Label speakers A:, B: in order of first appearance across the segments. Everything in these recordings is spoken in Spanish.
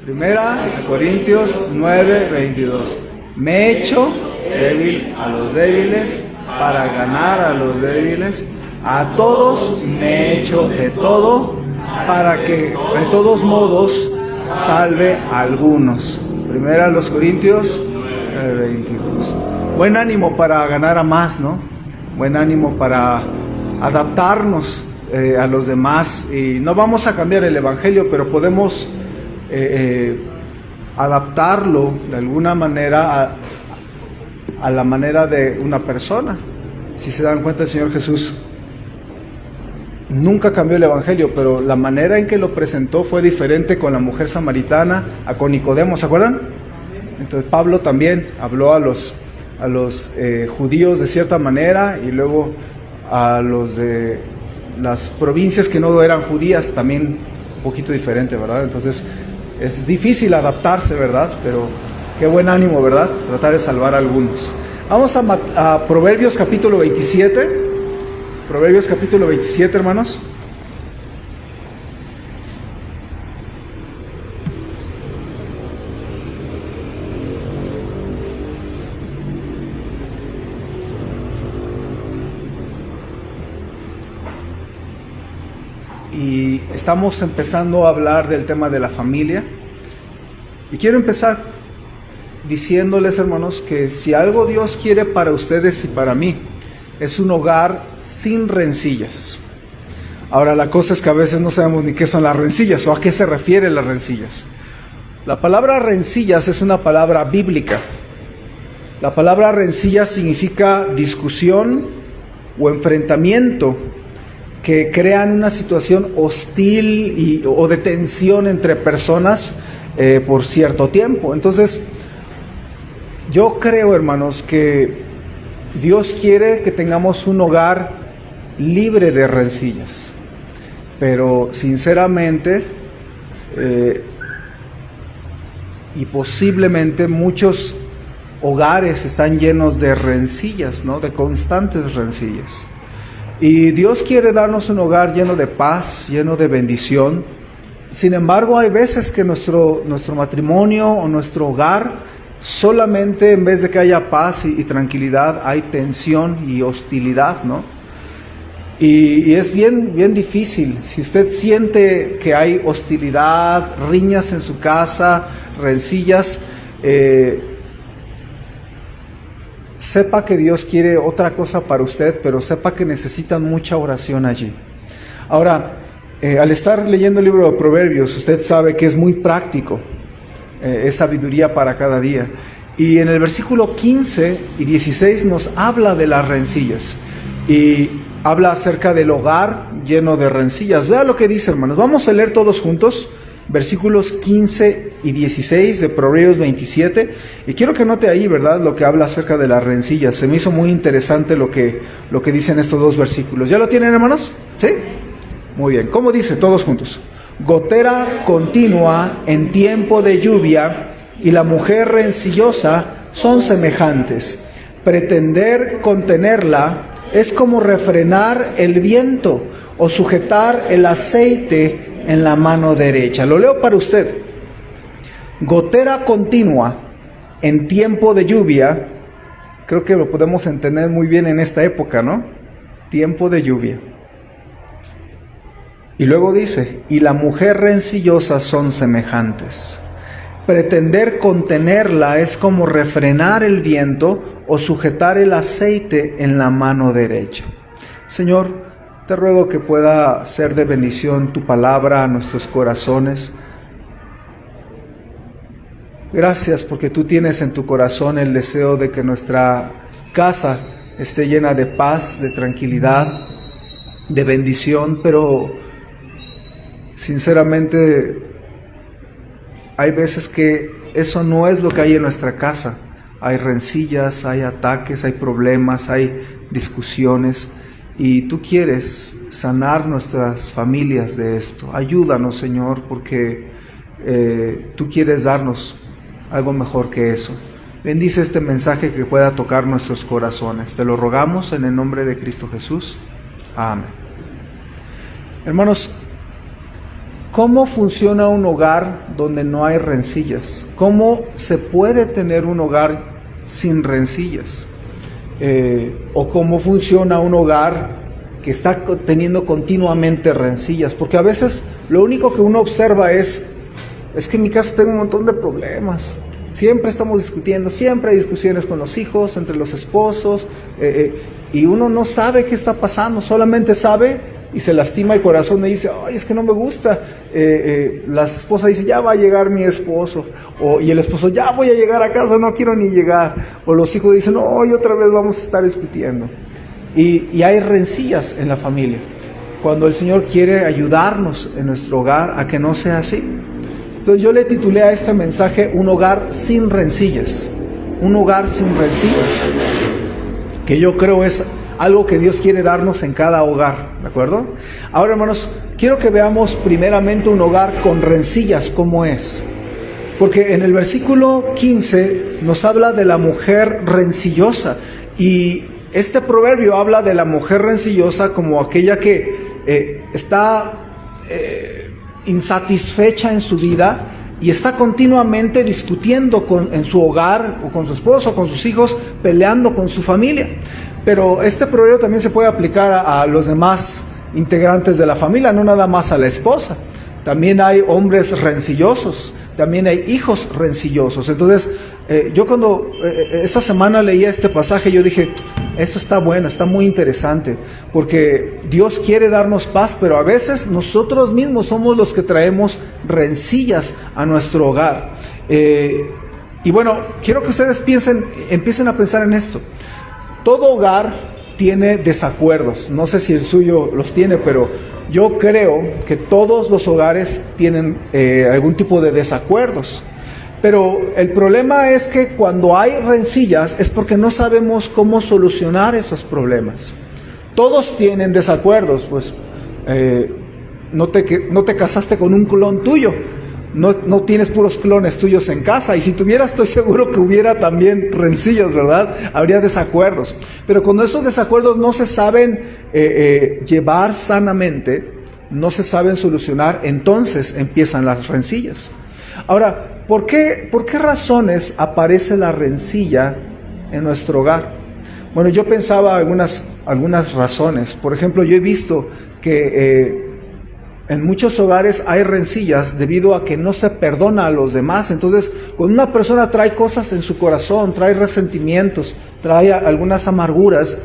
A: Primera de Corintios 9:22. Me he hecho débil a los débiles para ganar a los débiles. A todos me he hecho de todo para que de todos modos salve a algunos. Primera de los Corintios 9:22. Buen ánimo para ganar a más, ¿no? Buen ánimo para adaptarnos a los demás. Y no vamos a cambiar el evangelio, pero podemos adaptarlo de alguna manera a la manera de una persona. Si se dan cuenta, el Señor Jesús nunca cambió el evangelio, pero la manera en que lo presentó fue diferente con la mujer samaritana, con Nicodemo, ¿se acuerdan? Entonces Pablo también habló a los judíos de cierta manera, y luego a los de las provincias que no eran judías también un poquito diferente, ¿verdad? Entonces es difícil adaptarse, ¿verdad? Pero qué buen ánimo, ¿verdad? Tratar de salvar a algunos. Vamos a Proverbios capítulo 27. Proverbios capítulo 27, hermanos. Y estamos empezando a hablar del tema de la familia. Y quiero empezar diciéndoles, hermanos, que si algo Dios quiere para ustedes y para mí, es un hogar sin rencillas. Ahora, la cosa es que a veces no sabemos ni qué son las rencillas o a qué se refieren las rencillas. La palabra rencillas es una palabra bíblica. La palabra rencillas significa discusión o enfrentamiento que crean una situación hostil o de tensión entre personas por cierto tiempo. Entonces, yo creo, hermanos, que Dios quiere que tengamos un hogar libre de rencillas, pero sinceramente y posiblemente muchos hogares están llenos de rencillas, ¿no? De constantes rencillas. Y Dios quiere darnos un hogar lleno de paz, lleno de bendición. Sin embargo, hay veces que nuestro matrimonio o nuestro hogar solamente, en vez de que haya paz y tranquilidad, hay tensión y hostilidad, ¿no? Y es bien difícil. Si usted siente que hay hostilidad, riñas en su casa, rencillas, sepa que Dios quiere otra cosa para usted, pero sepa que necesitan mucha oración allí. Ahora, al estar leyendo el libro de Proverbios, usted sabe que es muy práctico. Es sabiduría para cada día. Y en el versículo 15 y 16 nos habla de las rencillas. Y habla acerca del hogar lleno de rencillas. Vea lo que dice, hermanos. Vamos a leer todos juntos versículos 15 y 16 de Proverbios 27. Y quiero que note ahí, ¿verdad?, lo que habla acerca de las rencillas. Se me hizo muy interesante lo que dicen estos dos versículos. ¿Ya lo tienen, hermanos? ¿Sí? Muy bien. ¿Cómo dice? Todos juntos. Gotera continua en tiempo de lluvia y la mujer rencillosa son semejantes. Pretender contenerla es como refrenar el viento o sujetar el aceite en la mano derecha. Lo leo para usted. Gotera continua en tiempo de lluvia. Creo que lo podemos entender muy bien en esta época, ¿no? Tiempo de lluvia. Y luego dice, y la mujer rencillosa son semejantes. Pretender contenerla es como refrenar el viento o sujetar el aceite en la mano derecha. Señor, te ruego que pueda ser de bendición tu palabra a nuestros corazones. Gracias porque tú tienes en tu corazón el deseo de que nuestra casa esté llena de paz, de tranquilidad, de bendición, pero sinceramente hay veces que eso no es lo que hay en nuestra casa. Hay rencillas, hay ataques, hay problemas, hay discusiones, y tú quieres sanar nuestras familias de esto. Ayúdanos, Señor, porque tú quieres darnos algo mejor que eso. Bendice este mensaje que pueda tocar nuestros corazones. Te lo rogamos en el nombre de Cristo Jesús. Amén. Hermanos, ¿cómo funciona un hogar donde no hay rencillas? ¿Cómo se puede tener un hogar sin rencillas? ¿O cómo funciona un hogar que está teniendo continuamente rencillas? Porque a veces lo único que uno observa es que en mi casa tengo un montón de problemas. Siempre estamos discutiendo, siempre hay discusiones con los hijos, entre los esposos, y uno no sabe qué está pasando, solamente sabe y se lastima el corazón y dice, ay, es que no me gusta. La esposa dice, ya va a llegar mi esposo, y el esposo, ya voy a llegar a casa, no quiero ni llegar. O los hijos dicen, no, y otra vez vamos a estar discutiendo. Y hay rencillas en la familia, cuando el Señor quiere ayudarnos en nuestro hogar a que no sea así. Entonces yo le titulé a este mensaje, un hogar sin rencillas. Un hogar sin rencillas, que yo creo es algo que Dios quiere darnos en cada hogar, ¿de acuerdo? Ahora, hermanos, quiero que veamos primeramente un hogar con rencillas, ¿cómo es? Porque en el versículo 15 nos habla de la mujer rencillosa, y este proverbio habla de la mujer rencillosa como aquella que está insatisfecha en su vida y está continuamente discutiendo en su hogar, o con su esposo, o con sus hijos, peleando con su familia. Pero este proverbio también se puede aplicar a los demás integrantes de la familia, no nada más a la esposa. También hay hombres rencillosos, también hay hijos rencillosos. Entonces, yo cuando esta semana leía este pasaje, yo dije, eso está bueno, está muy interesante, porque Dios quiere darnos paz, pero a veces nosotros mismos somos los que traemos rencillas a nuestro hogar. Y bueno, quiero que ustedes empiecen a pensar en esto. Todo hogar tiene desacuerdos. No sé si el suyo los tiene, pero yo creo que todos los hogares tienen algún tipo de desacuerdos. Pero el problema es que cuando hay rencillas es porque no sabemos cómo solucionar esos problemas. Todos tienen desacuerdos, pues no te casaste con un clon tuyo. No tienes puros clones tuyos en casa, y si tuvieras, estoy seguro que hubiera también rencillas, ¿verdad? Habría desacuerdos. Pero cuando esos desacuerdos no se saben llevar sanamente, no se saben solucionar, entonces empiezan las rencillas. Ahora, ¿por qué razones aparece la rencilla en nuestro hogar? Bueno, yo pensaba algunas razones. Por ejemplo, yo he visto que en muchos hogares hay rencillas debido a que no se perdona a los demás. Entonces, cuando una persona trae cosas en su corazón, trae resentimientos, trae algunas amarguras,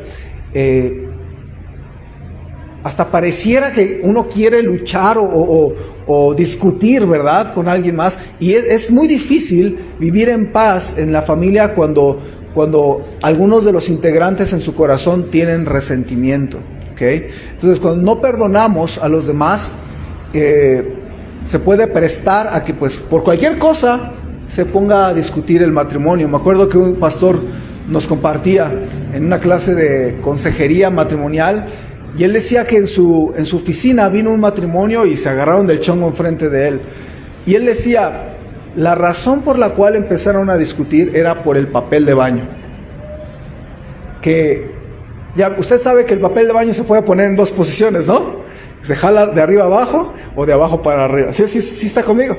A: hasta pareciera que uno quiere luchar o discutir, ¿verdad?, con alguien más. Y es muy difícil vivir en paz en la familia cuando algunos de los integrantes en su corazón tienen resentimiento. ¿Okay? Entonces, cuando no perdonamos a los demás, se puede prestar a que, pues, por cualquier cosa se ponga a discutir el matrimonio. Me acuerdo que un pastor nos compartía en una clase de consejería matrimonial, y él decía que en su oficina vino un matrimonio y se agarraron del chongo enfrente de él. Y él decía, la razón por la cual empezaron a discutir era por el papel de baño. Que ya usted sabe que el papel de baño se puede poner en dos posiciones, ¿no? Se jala de arriba abajo o de abajo para arriba. Sí está conmigo.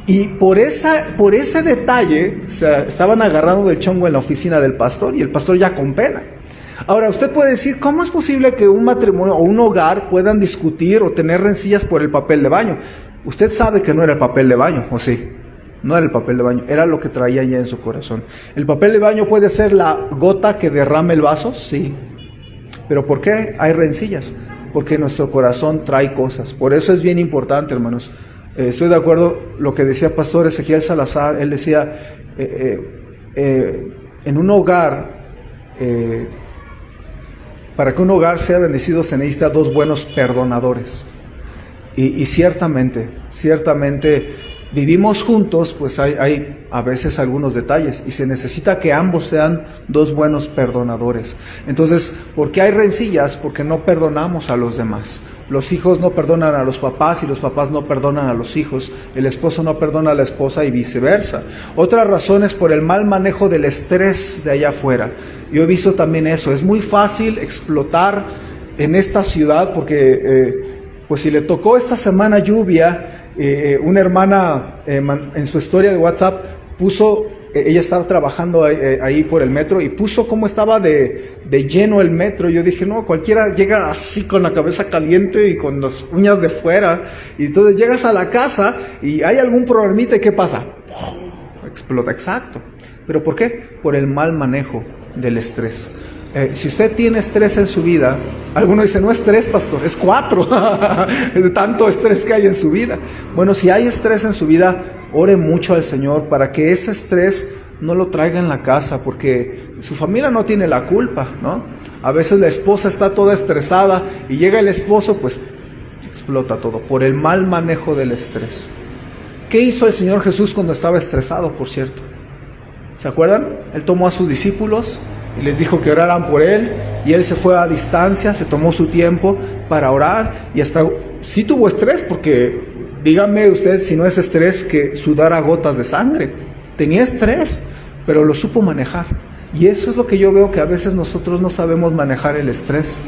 A: Y por ese detalle estaban agarrando del chongo en la oficina del pastor, y el pastor ya con pena. Ahora, usted puede decir, ¿cómo es posible que un matrimonio o un hogar puedan discutir o tener rencillas por el papel de baño? Usted sabe que no era el papel de baño, ¿o sí? No era el papel de baño, era lo que traía ya en su corazón. ¿El papel de baño puede ser la gota que derrame el vaso? Sí. ¿Pero por qué hay rencillas? Porque nuestro corazón trae cosas. Por eso es bien importante, hermanos. Estoy de acuerdo lo que decía Pastor Ezequiel Salazar. Él decía, en un hogar, para que un hogar sea bendecido se necesita dos buenos perdonadores. Y ciertamente vivimos juntos, pues hay a veces algunos detalles, y se necesita que ambos sean dos buenos perdonadores. Entonces, ¿por qué hay rencillas? Porque no perdonamos a los demás. Los hijos no perdonan a los papás y los papás no perdonan a los hijos. El esposo no perdona a la esposa y viceversa. Otra razón es por el mal manejo del estrés de allá afuera. Yo he visto también eso. Es muy fácil explotar en esta ciudad porque pues si le tocó esta semana lluvia, una hermana en su historia de WhatsApp puso, ella estaba trabajando ahí por el metro y puso cómo estaba de lleno el metro. Yo dije, no, cualquiera llega así con la cabeza caliente y con las uñas de fuera. Y entonces llegas a la casa y hay algún problemita y ¿qué pasa? Explota, exacto. ¿Pero por qué? Por el mal manejo del estrés. Si usted tiene estrés en su vida, alguno dice, no es 3, pastor, es 4, de tanto estrés que hay en su vida. Bueno, si hay estrés en su vida, ore mucho al Señor para que ese estrés no lo traiga en la casa, porque su familia no tiene la culpa, ¿no? A veces la esposa está toda estresada y llega el esposo, pues explota todo, por el mal manejo del estrés. ¿Qué hizo el Señor Jesús cuando estaba estresado, por cierto? ¿Se acuerdan? Él tomó a sus discípulos y les dijo que oraran por él, y él se fue a distancia, se tomó su tiempo para orar, y hasta sí tuvo estrés, porque díganme usted si no es estrés que sudara gotas de sangre. Tenía estrés, pero lo supo manejar, y eso es lo que yo veo, que a veces nosotros no sabemos manejar el estrés,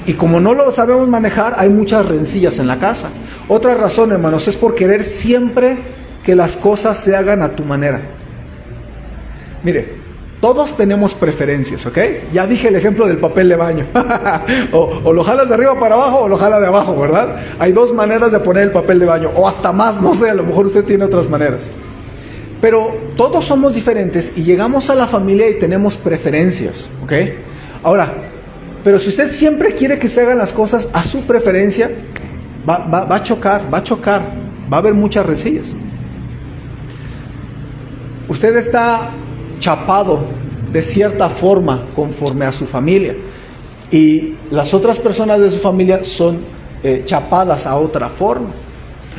A: y como no lo sabemos manejar, hay muchas rencillas en la casa. Otra razón, hermanos, es por querer siempre que las cosas se hagan a tu manera. Mire, todos tenemos preferencias, ¿ok? Ya dije el ejemplo del papel de baño. o lo jalas de arriba para abajo o lo jalas de abajo, ¿verdad? Hay 2 maneras de poner el papel de baño, o hasta más, no sé, a lo mejor usted tiene otras maneras. Pero todos somos diferentes y llegamos a la familia y tenemos preferencias, ¿ok? Ahora, pero si usted siempre quiere que se hagan las cosas a su preferencia, va a chocar, va a haber muchas rencillas. Usted está chapado de cierta forma conforme a su familia, y las otras personas de su familia son chapadas a otra forma.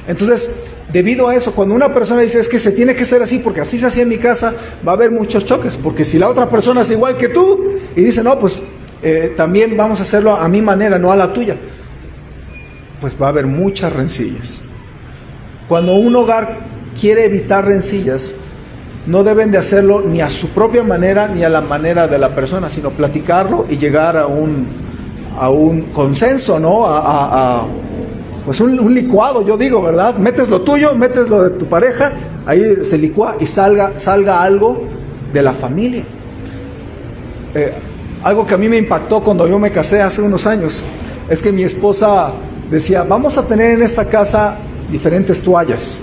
A: Entonces, debido a eso, cuando una persona dice, es que se tiene que ser así porque así se hacía en mi casa, va a haber muchos choques, porque si la otra persona es igual que tú y dice, no, pues también vamos a hacerlo a mi manera, no a la tuya, pues va a haber muchas rencillas. Cuando un hogar quiere evitar rencillas, no deben de hacerlo ni a su propia manera ni a la manera de la persona, sino platicarlo y llegar a un consenso, ¿no? Pues un licuado, yo digo, ¿verdad? Metes lo tuyo, metes lo de tu pareja, ahí se licúa y salga algo de la familia. Algo que a mí me impactó cuando yo me casé hace unos años, es que mi esposa decía, vamos a tener en esta casa diferentes toallas.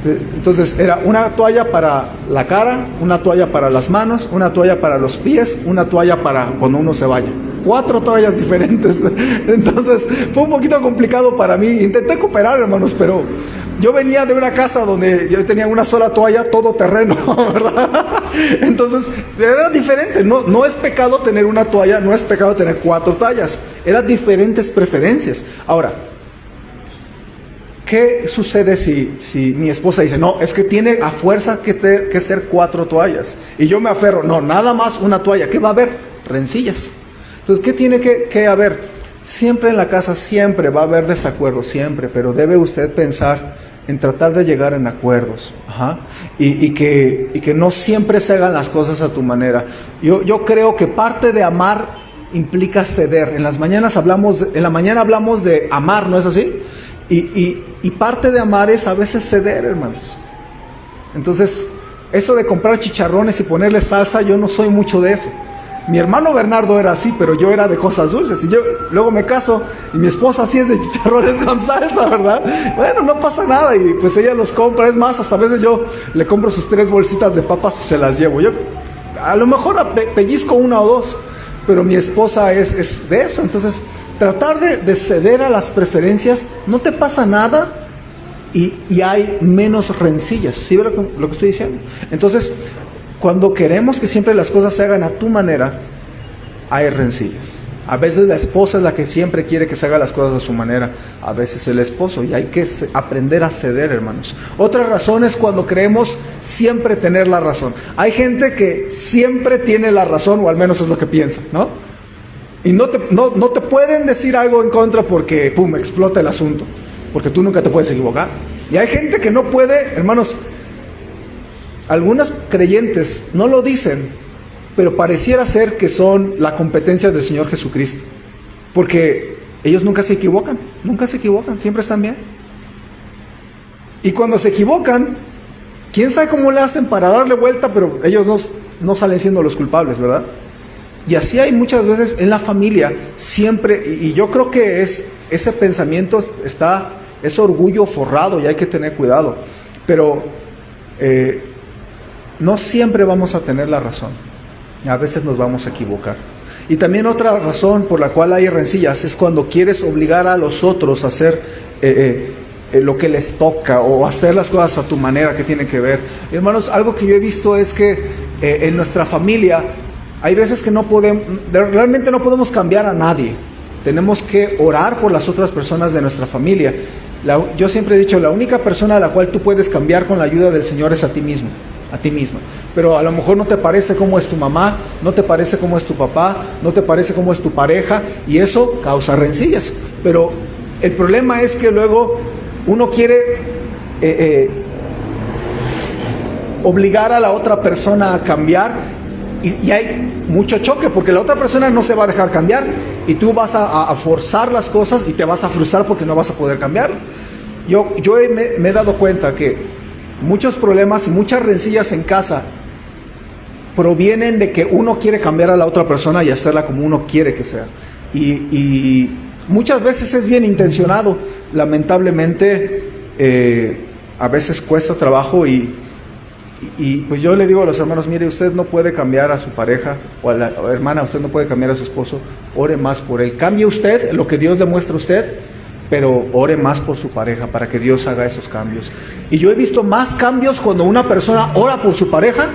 A: Entonces era una toalla para la cara, una toalla para las manos, una toalla para los pies, una toalla para cuando uno se vaya. 4 toallas diferentes. Entonces fue un poquito complicado para mí. Intenté cooperar, hermanos, pero yo venía de una casa donde yo tenía una sola toalla, todo terreno, ¿verdad? Entonces era diferente. No es pecado tener una toalla, no es pecado tener 4 toallas. Eran diferentes preferencias. Ahora, ¿qué sucede si mi esposa dice, no, es que tiene a fuerza que ser 4 toallas? Y yo me aferro, no, nada más una toalla. ¿Qué va a haber? Rencillas. Entonces, ¿qué tiene que haber? Siempre en la casa, siempre va a haber desacuerdos, siempre, pero debe usted pensar en tratar de llegar en acuerdos. Y que no siempre se hagan las cosas a tu manera. Yo creo que parte de amar implica ceder. En la mañana hablamos de amar, ¿no es así? Y parte de amar es a veces ceder, hermanos. Entonces, eso de comprar chicharrones y ponerle salsa, yo no soy mucho de eso. Mi hermano Bernardo era así, pero yo era de cosas dulces. Y yo luego me caso y mi esposa así es de chicharrones con salsa, ¿verdad? Bueno, no pasa nada, y pues ella los compra. Es más, hasta a veces yo le compro sus 3 bolsitas de papas y se las llevo. Yo a lo mejor pellizco 1 o 2, pero mi esposa es de eso. Entonces, tratar de ceder a las preferencias, no te pasa nada y hay menos rencillas. ¿Sí ve lo que estoy diciendo? Entonces, cuando queremos que siempre las cosas se hagan a tu manera, hay rencillas. A veces la esposa es la que siempre quiere que se hagan las cosas a su manera, a veces el esposo, y hay que aprender a ceder, hermanos. Otra razón es cuando creemos siempre tener la razón. Hay gente que siempre tiene la razón, o al menos es lo que piensa, ¿no? Y no te pueden decir algo en contra porque, pum, explota el asunto, porque tú nunca te puedes equivocar. Y hay gente que no puede, hermanos, algunos creyentes no lo dicen, pero pareciera ser que son la competencia del Señor Jesucristo, porque ellos nunca se equivocan, siempre están bien. Y cuando se equivocan, quién sabe cómo le hacen para darle vuelta, pero ellos no salen siendo los culpables, ¿verdad? Y así hay muchas veces en la familia, siempre, y yo creo que ese pensamiento es orgullo forrado y hay que tener cuidado, pero no siempre vamos a tener la razón, a veces nos vamos a equivocar. Y también otra razón por la cual hay rencillas es cuando quieres obligar a los otros a hacer lo que les toca o hacer las cosas a tu manera que tienen que ver. Hermanos, algo que yo he visto es que en nuestra familia hay veces que realmente no podemos cambiar a nadie. Tenemos que orar por las otras personas de nuestra familia. Yo siempre he dicho, la única persona a la cual tú puedes cambiar con la ayuda del Señor es a ti mismo, a ti misma. Pero a lo mejor no te parece cómo es tu mamá, no te parece cómo es tu papá, no te parece cómo es tu pareja, y eso causa rencillas. Pero el problema es que luego uno quiere obligar a la otra persona a cambiar, y hay mucho choque porque la otra persona no se va a dejar cambiar y tú vas a forzar las cosas y te vas a frustrar porque no vas a poder cambiar. Yo me he dado cuenta que muchos problemas y muchas rencillas en casa provienen de que uno quiere cambiar a la otra persona y hacerla como uno quiere que sea. Y muchas veces es bien intencionado. Lamentablemente a veces cuesta trabajo y pues yo le digo a los hermanos, mire, usted no puede cambiar a su pareja o a la hermana, usted no puede cambiar a su esposo, ore más por él. Cambie usted lo que Dios le muestra a usted, pero ore más por su pareja para que Dios haga esos cambios. Y yo he visto más cambios cuando una persona ora por su pareja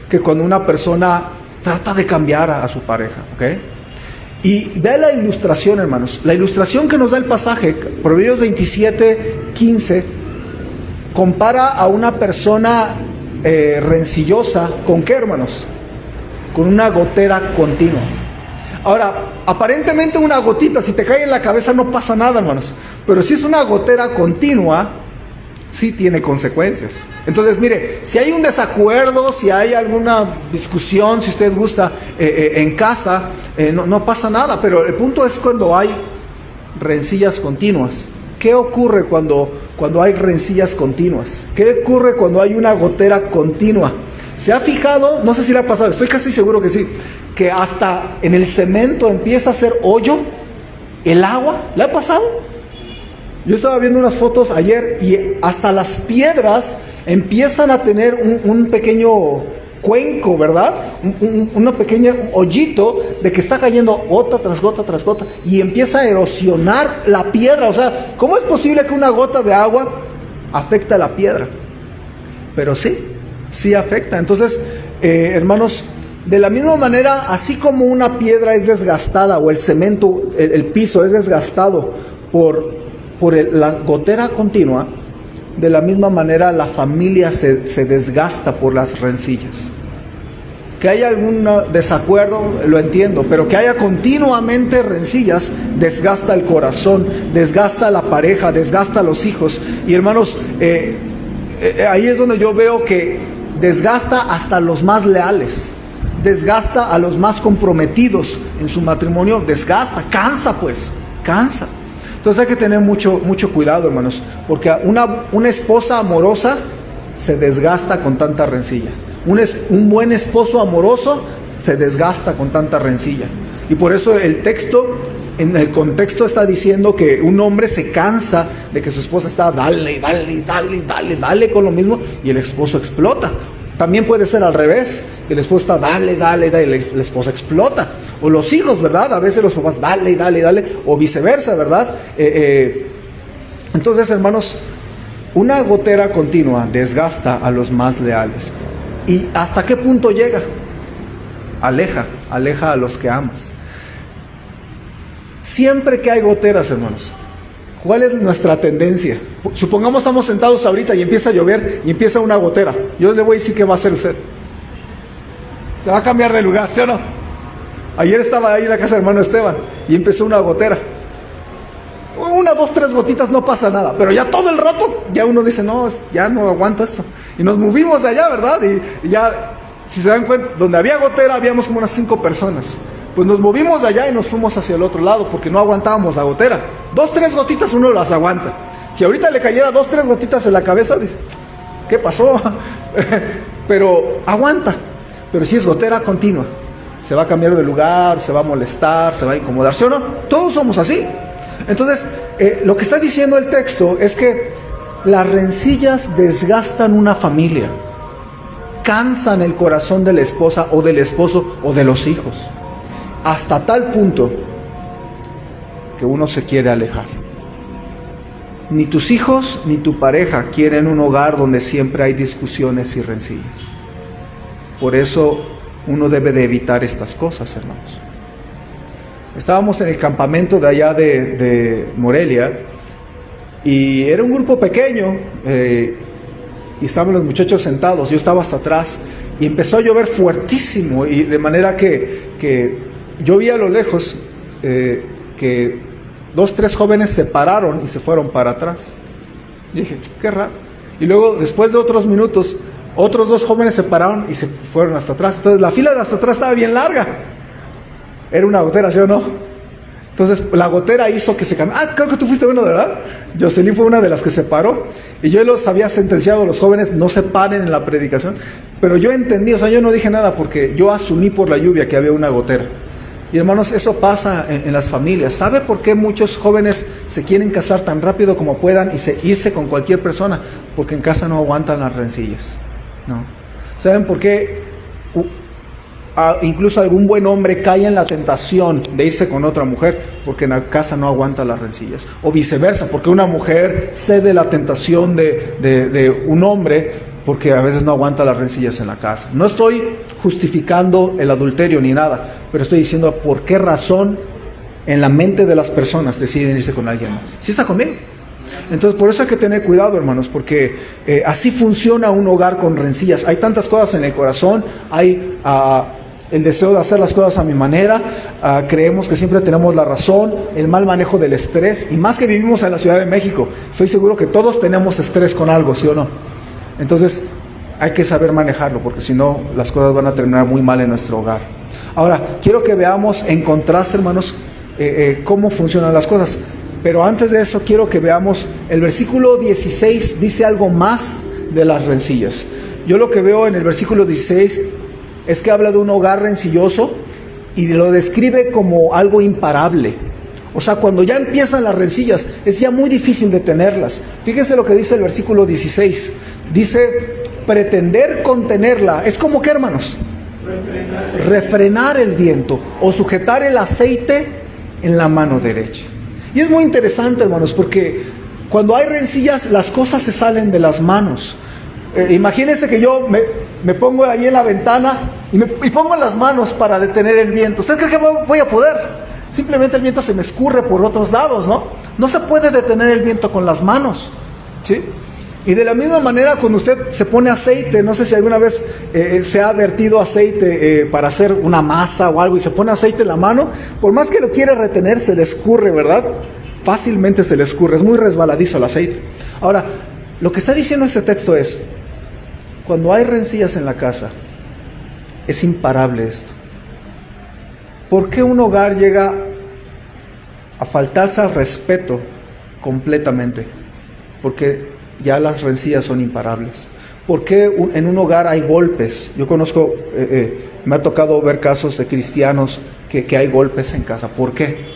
A: que cuando una persona trata de cambiar a su pareja, ¿ok? Y ve la ilustración, hermanos. La ilustración que nos da el pasaje, Proverbios 27:15, compara a una persona rencillosa, ¿con qué, hermanos? Con una gotera continua. Ahora, aparentemente una gotita, si te cae en la cabeza no pasa nada, hermanos, pero si es una gotera continua, sí tiene consecuencias. Entonces, mire, si hay un desacuerdo, si hay alguna discusión, si usted gusta, en casa, no pasa nada, pero el punto es cuando hay rencillas continuas. ¿Qué ocurre cuando hay rencillas continuas? ¿Qué ocurre cuando hay una gotera continua? ¿Se ha fijado? No sé si le ha pasado, estoy casi seguro que sí, que hasta en el cemento empieza a hacer hoyo el agua. ¿Le ha pasado? Yo estaba viendo unas fotos ayer y hasta las piedras empiezan a tener un pequeño cuenco, ¿verdad? Una pequeña hoyito de que está cayendo gota tras gota tras gota y empieza a erosionar la piedra. O sea, ¿cómo es posible que una gota de agua afecte a la piedra? Pero sí afecta. Entonces, hermanos, de la misma manera, así como una piedra es desgastada o el cemento, el piso es desgastado por la gotera continua, de la misma manera la familia se desgasta por las rencillas. Que haya algún desacuerdo, lo entiendo, pero que haya continuamente rencillas desgasta el corazón, desgasta a la pareja, desgasta a los hijos. Y hermanos, ahí es donde yo veo que desgasta hasta los más leales, desgasta a los más comprometidos en su matrimonio, desgasta, cansa. Entonces hay que tener mucho cuidado, hermanos, porque una esposa amorosa se desgasta con tanta rencilla. Un buen esposo amoroso se desgasta con tanta rencilla. Y por eso el texto, en el contexto, está diciendo que un hombre se cansa de que su esposa está dale con lo mismo y el esposo explota. También puede ser al revés, que el esposo está dale, y la esposa explota. O los hijos, ¿verdad? A veces los papás dale, o viceversa, ¿verdad? Entonces, hermanos, una gotera continua desgasta a los más leales. ¿Y hasta qué punto llega? Aleja a los que amas. Siempre que hay goteras, hermanos, ¿cuál es nuestra tendencia? Supongamos estamos sentados ahorita y empieza a llover y empieza una gotera. Yo le voy a decir qué va a hacer usted. Se va a cambiar de lugar, ¿sí o no? Ayer estaba ahí en la casa del hermano Esteban y empezó una gotera. 1, 2, 3 gotitas no pasa nada, pero ya todo el rato ya uno dice, no, ya no aguanto esto. Y nos movimos de allá, ¿verdad? Y ya, si se dan cuenta, donde había gotera habíamos como unas 5 personas. Pues nos movimos de allá y nos fuimos hacia el otro lado porque no aguantábamos la gotera. 2, 3 gotitas uno las aguanta. Si ahorita le cayera 2, 3 gotitas en la cabeza, dice, ¿qué pasó? Pero aguanta. Pero si es gotera continua, se va a cambiar de lugar, se va a molestar, se va a incomodar, ¿sí o no? Todos somos así. Entonces, lo que está diciendo el texto es que las rencillas desgastan una familia, cansan el corazón de la esposa o del esposo o de los hijos, hasta tal punto que uno se quiere alejar. Ni tus hijos ni tu pareja quieren un hogar donde siempre hay discusiones y rencillas. Por eso uno debe de evitar estas cosas, hermanos. Estábamos en el campamento de allá de Morelia y era un grupo pequeño y estaban los muchachos sentados, yo estaba hasta atrás y empezó a llover fuertísimo y de manera que yo vi a lo lejos que 2, 3 jóvenes se pararon y se fueron para atrás. Y dije, qué raro. Y luego después de otros minutos otros 2 jóvenes se pararon y se fueron hasta atrás. Entonces la fila de hasta atrás estaba bien larga. Era una gotera, ¿sí o no? Entonces la gotera hizo que se cambiara. Ah, creo que tú fuiste uno, ¿verdad? Jocelyn fue una de las que se paró. Y yo los había sentenciado a los jóvenes, no se paren en la predicación. Pero yo entendí, o sea, yo no dije nada porque yo asumí por la lluvia que había una gotera. Y hermanos, eso pasa en las familias. ¿Sabe por qué muchos jóvenes se quieren casar tan rápido como puedan y irse con cualquier persona? Porque en casa no aguantan las rencillas. No. ¿Saben por qué? Incluso algún buen hombre cae en la tentación de irse con otra mujer porque en la casa no aguanta las rencillas, o viceversa, porque una mujer cede la tentación de un hombre porque a veces no aguanta las rencillas en la casa. No estoy justificando el adulterio ni nada, pero estoy diciendo por qué razón en la mente de las personas deciden irse con alguien más. ¿Sí está conmigo? Entonces por eso hay que tener cuidado, hermanos, porque así funciona un hogar con rencillas. Hay tantas cosas en el corazón, hay el deseo de hacer las cosas a mi manera, creemos que siempre tenemos la razón, el mal manejo del estrés, y más que vivimos en la Ciudad de México, estoy seguro que todos tenemos estrés con algo, ¿sí o no? Entonces hay que saber manejarlo, porque si no las cosas van a terminar muy mal en nuestro hogar. Ahora, quiero que veamos en contraste, hermanos, cómo funcionan las cosas. Pero antes de eso quiero que veamos el versículo 16, dice algo más de las rencillas. Yo lo que veo en el versículo 16 es que habla de un hogar rencilloso y lo describe como algo imparable. O sea, cuando ya empiezan las rencillas, es ya muy difícil detenerlas. Fíjense lo que dice el versículo 16. Dice, pretender contenerla. Es como que, hermanos, refrenar el viento o sujetar el aceite en la mano derecha. Y es muy interesante, hermanos, porque cuando hay rencillas, las cosas se salen de las manos. Imagínense que yo me pongo ahí en la ventana y pongo las manos para detener el viento. ¿Usted cree que voy a poder? Simplemente el viento se me escurre por otros lados, ¿no? No se puede detener el viento con las manos, ¿sí? Y de la misma manera, cuando usted se pone aceite, no sé si alguna vez se ha vertido aceite para hacer una masa o algo y se pone aceite en la mano, por más que lo quiera retener, se le escurre, ¿verdad? Fácilmente se le escurre, es muy resbaladizo el aceite. Ahora, lo que está diciendo este texto es, cuando hay rencillas en la casa, es imparable esto. ¿Por qué un hogar llega a faltarse al respeto completamente? Porque ya las rencillas son imparables. ¿Por qué en un hogar hay golpes? Yo conozco, me ha tocado ver casos de cristianos que hay golpes en casa. ¿Por qué?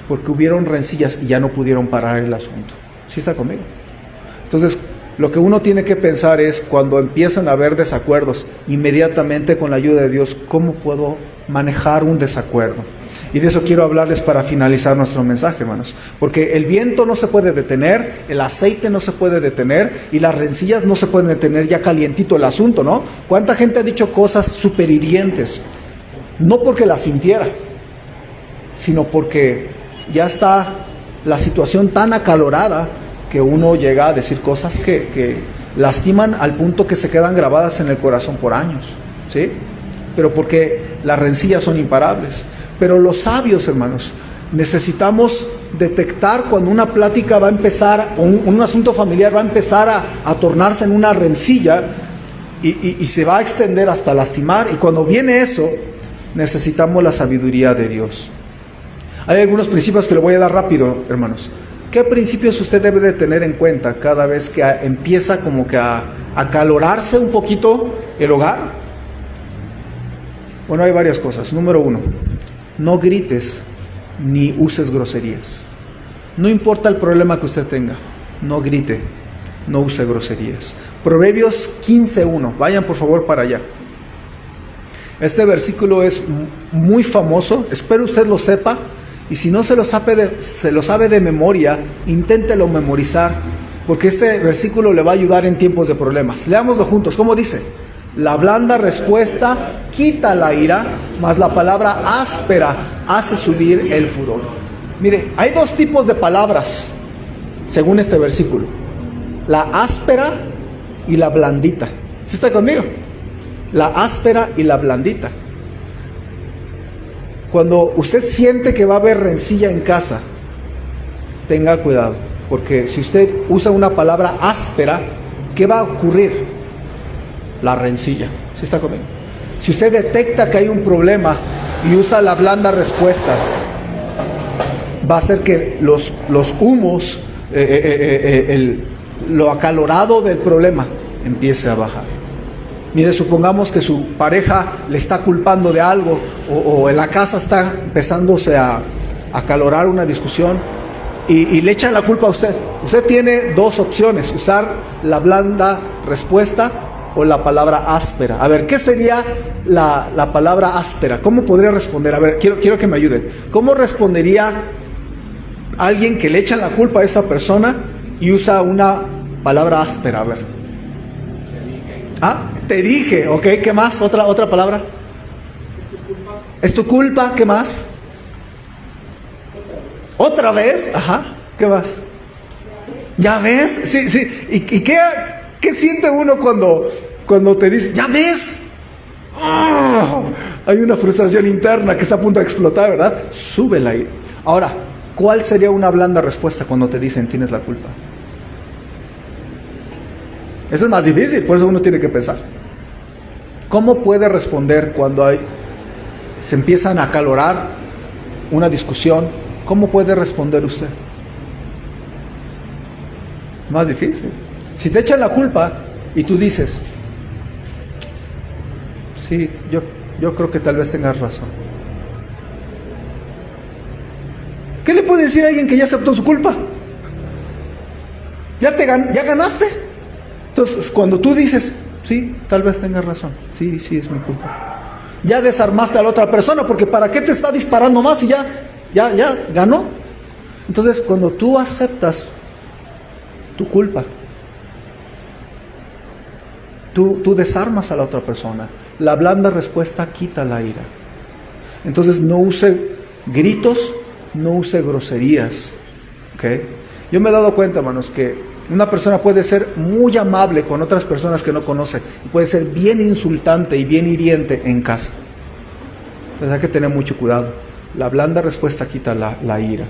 A: Porque hubieron rencillas y ya no pudieron parar el asunto. ¿Sí está conmigo? Entonces, lo que uno tiene que pensar es, cuando empiezan a haber desacuerdos, inmediatamente con la ayuda de Dios, ¿cómo puedo manejar un desacuerdo? Y de eso quiero hablarles para finalizar nuestro mensaje, hermanos. Porque el viento no se puede detener, el aceite no se puede detener y las rencillas no se pueden detener ya calientito el asunto, ¿no? ¿Cuánta gente ha dicho cosas súper hirientes? No porque las sintiera, sino porque ya está la situación tan acalorada que uno llega a decir cosas que lastiman al punto que se quedan grabadas en el corazón por años, ¿sí? Pero porque las rencillas son imparables. Pero los sabios, hermanos, necesitamos detectar cuando una plática va a empezar, o un asunto familiar va a empezar a tornarse en una rencilla y se va a extender hasta lastimar. Y cuando viene eso, necesitamos la sabiduría de Dios. Hay algunos principios que le voy a dar rápido, hermanos. ¿Qué principios usted debe de tener en cuenta cada vez que empieza como que a acalorarse un poquito el hogar? Bueno, hay varias cosas. Número 1, no grites ni uses groserías. No importa el problema que usted tenga, no grite, no use groserías. Proverbios 15:1, vayan por favor para allá. Este versículo es muy famoso, espero usted lo sepa, y si no se lo sabe de memoria, inténtelo memorizar, porque este versículo le va a ayudar en tiempos de problemas. Leámoslo juntos, ¿cómo dice? La blanda respuesta quita la ira, mas la palabra áspera hace subir el furor. Mire, hay dos tipos de palabras, según este versículo: la áspera y la blandita. ¿Sí está conmigo? La áspera y la blandita. Cuando usted siente que va a haber rencilla en casa, tenga cuidado, porque si usted usa una palabra áspera, ¿qué va a ocurrir? La rencilla. ¿Sí está conmigo? Si usted detecta que hay un problema y usa la blanda respuesta, va a hacer que los humos, lo acalorado del problema empiece a bajar. Mire, supongamos que su pareja le está culpando de algo, o en la casa está empezándose a acalorar una discusión y le echan la culpa a usted. Usted tiene dos opciones: usar la blanda respuesta o la palabra áspera. A ver, ¿qué sería la palabra áspera? ¿Cómo podría responder? A ver, quiero que me ayuden. ¿Cómo respondería alguien que le echan la culpa a esa persona y usa una palabra áspera? A ver. Te dije, ok, ¿qué más? ¿Otra palabra? Es tu culpa, ¿qué más? ¿Otra vez? Ajá, ¿qué más? ¿Ya ves? Sí. ¿Y qué siente uno cuando te dice, ¿ya ves? ¡Oh! Hay una frustración interna que está a punto de explotar, ¿verdad? Súbela ahí. Ahora, ¿cuál sería una blanda respuesta cuando te dicen tienes la culpa? Eso es más difícil, por eso uno tiene que pensar. ¿Cómo puede responder cuando se empiezan a acalorar una discusión? ¿Cómo puede responder usted? Más difícil. Si te echan la culpa y tú dices, sí, yo creo que tal vez tengas razón. ¿Qué le puede decir a alguien que ya aceptó su culpa? ¿Ya ganaste? Entonces, cuando tú dices, sí, tal vez tengas razón, sí, es mi culpa, ya desarmaste a la otra persona, porque ¿para qué te está disparando más si ya ganó? Entonces, cuando tú aceptas tu culpa, tú desarmas a la otra persona. La blanda respuesta quita la ira. Entonces, no use gritos, no use groserías, ¿ok? Yo me he dado cuenta, hermanos, que una persona puede ser muy amable con otras personas que no conoce, y puede ser bien insultante y bien hiriente en casa. Entonces hay que tener mucho cuidado. La blanda respuesta quita la ira.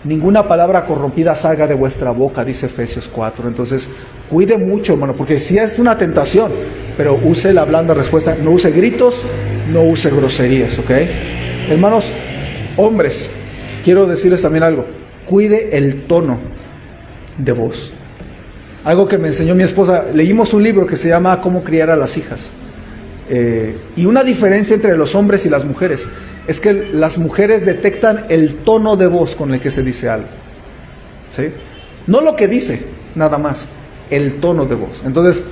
A: Ninguna palabra corrompida salga de vuestra boca, dice Efesios 4. Entonces cuide mucho, hermano, porque sí es una tentación, pero use la blanda respuesta. No use gritos, no use groserías, ¿ok? Hermanos, hombres, quiero decirles también algo. Cuide el tono de voz. Algo que me enseñó mi esposa. Leímos un libro que se llama Cómo criar a las hijas, y una diferencia entre los hombres y las mujeres es que las mujeres detectan el tono de voz con el que se dice algo, ¿sí? No lo que dice, nada más, el tono de voz. Entonces